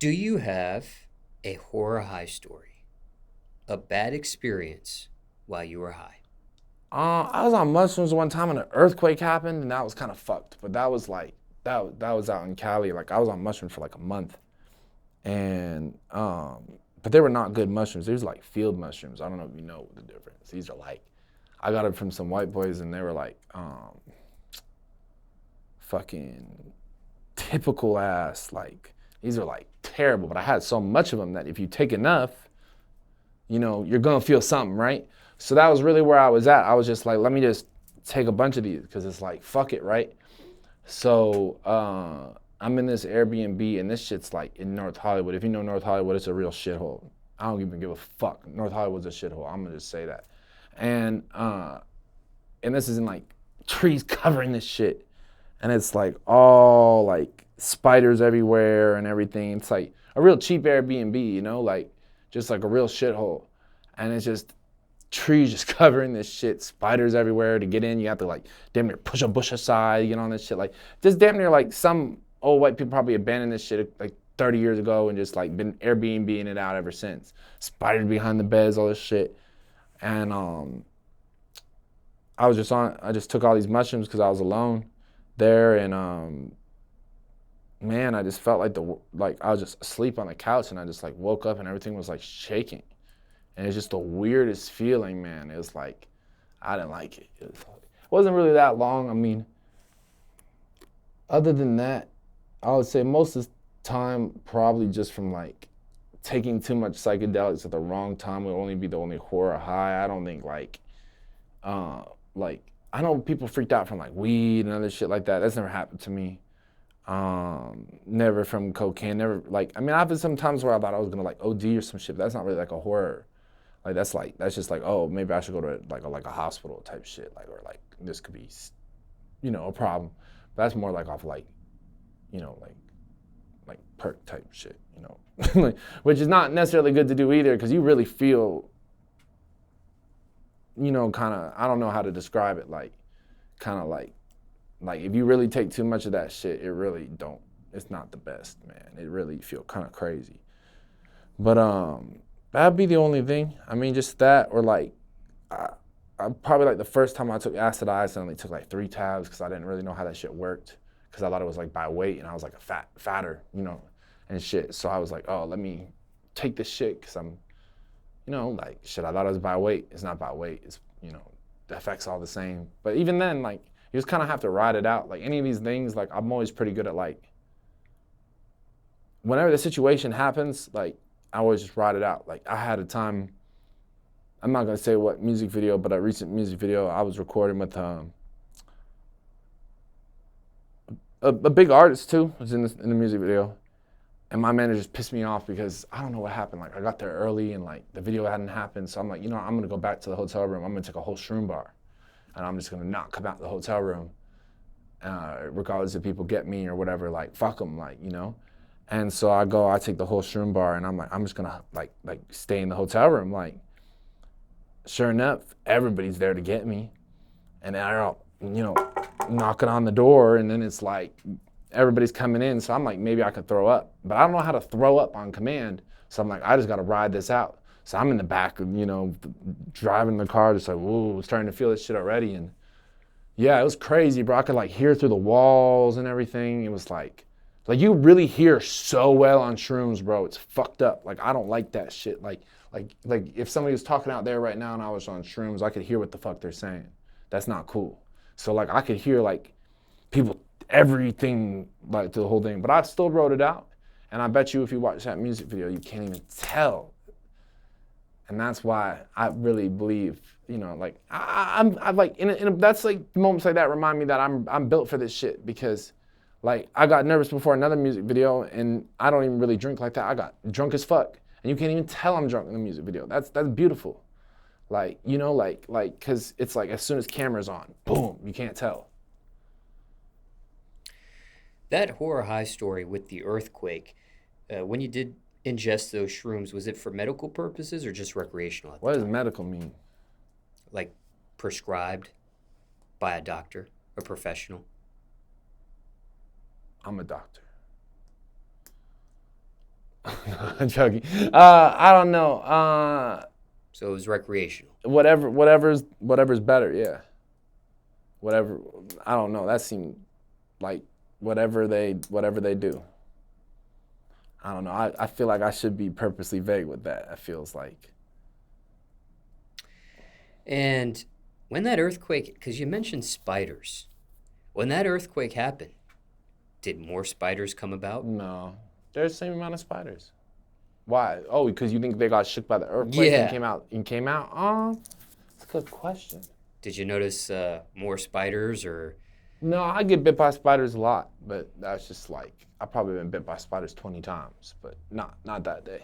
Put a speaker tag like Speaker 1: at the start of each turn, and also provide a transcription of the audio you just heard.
Speaker 1: Do you have a horror high story? A bad experience while you were high?
Speaker 2: I was on mushrooms one time and an earthquake happened, and that was kind of fucked. But that was like that was out in Cali. Like I was on mushrooms for like a month, and but they were not good mushrooms. These were like field mushrooms. I don't know if you know the difference. These are like I got it from some white boys, and they were like fucking typical ass. Like these are like terrible. But I had so much of them that if you take enough, you're gonna feel something, right? So that was really where I was at. I was just like, let me just take a bunch of these because it's like, fuck it, right? So I'm in this Airbnb and this shit's like in North Hollywood. If you know North Hollywood, it's a real shithole. I don't even give a fuck. North Hollywood's a shithole. I'm gonna just say that. And and this is in like trees covering this shit, and it's like all like spiders everywhere and everything. It's like a real cheap Airbnb, like just like a real shithole, and it's just trees just covering this shit, spiders everywhere. To get in, you have to like damn near push a bush aside, on this shit. Like just damn near like some old white people probably abandoned this shit like 30 years ago and just like been Airbnb-ing it out ever since. Spiders behind the beds, all this shit. And I just took all these mushrooms because I was alone there, and man, I just felt like I was just asleep on the couch, and I just like woke up and everything was like shaking. And it's just the weirdest feeling, man. It was like, I didn't like it. It wasn't really that long. I mean, other than that, I would say most of the time, probably just from like taking too much psychedelics at the wrong time would only be the only horror high. I don't think uh, like, I know people freaked out from like weed and other shit like that. That's never happened to me. Never from cocaine, never like, I mean, I've had some times where I thought I was gonna like OD or some shit, but that's not really like a horror. Like that's just like, oh, maybe I should go to like a hospital type shit, like, or like this could be a problem. But that's more like off like like perk type shit, like, which is not necessarily good to do either, because you really feel kind of, I don't know how to describe it, like kind of like if you really take too much of that shit, it really don't, it's not the best, man. It really feel kind of crazy. But that'd be the only thing. I mean, just that, or like, I probably like the first time I took acid, I accidentally took like 3 tabs because I didn't really know how that shit worked. Because I thought it was like by weight, and I was like a fatter, and shit. So I was like, oh, let me take this shit because I'm, like shit. I thought it was by weight. It's not by weight. It's the effects all the same. But even then, like you just kind of have to ride it out. Like any of these things, like I'm always pretty good at like whenever the situation happens, like I always just ride it out. Like I had a time, I'm not gonna say what music video, but a recent music video I was recording with a big artist too was in the music video, and my manager just pissed me off because I don't know what happened. Like I got there early and like the video hadn't happened, so I'm like, I'm gonna go back to the hotel room. I'm gonna take a whole shroom bar, and I'm just gonna not come out the hotel room, regardless if people get me or whatever. Like fuck them, like. And so I take the whole shroom bar, and I'm like, I'm just gonna like stay in the hotel room. Like, sure enough, everybody's there to get me, and they're all, knocking on the door, and then it's like everybody's coming in. So I'm like, maybe I could throw up, but I don't know how to throw up on command. So I'm like, I just gotta ride this out. So I'm in the back, driving the car, just like, whoa, starting to feel this shit already. And yeah, it was crazy, bro. I could like hear through the walls and everything. It was like you really hear so well on shrooms, bro. It's fucked up. Like I don't like that shit. Like if somebody was talking out there right now and I was on shrooms, I could hear what the fuck they're saying. That's not cool. So like I could hear like people, everything, like the whole thing. But I still wrote it out. And I bet you if you watch that music video, you can't even tell. And that's why I really believe, like I'm like that's like moments like that remind me that I'm built for this shit, because like I got nervous before another music video, and I don't even really drink like that. I got drunk as fuck, and you can't even tell I'm drunk in the music video. That's beautiful. Like because it's like as soon as camera's on, boom, you can't tell.
Speaker 1: That horror high story with the earthquake, when you did ingest those shrooms, was it for medical purposes or just recreational at the
Speaker 2: What does
Speaker 1: time?
Speaker 2: medical mean?
Speaker 1: Like prescribed by a doctor, a professional?
Speaker 2: I'm a doctor. I'm joking. I don't know.
Speaker 1: So it was recreational.
Speaker 2: Whatever's better. Yeah. Whatever. I don't know. That seemed like whatever they do. I don't know. I feel like I should be purposely vague with that. It feels like.
Speaker 1: And when that earthquake, because you mentioned spiders, when that earthquake happened, did more spiders come about?
Speaker 2: No. There's the same amount of spiders. Why? Oh, because you think they got shook by the earthquake and came out? Oh, that's a good question.
Speaker 1: Did you notice more spiders or?
Speaker 2: No, I get bit by spiders a lot, but that's just like I've probably been bit by spiders 20 times, but not that day.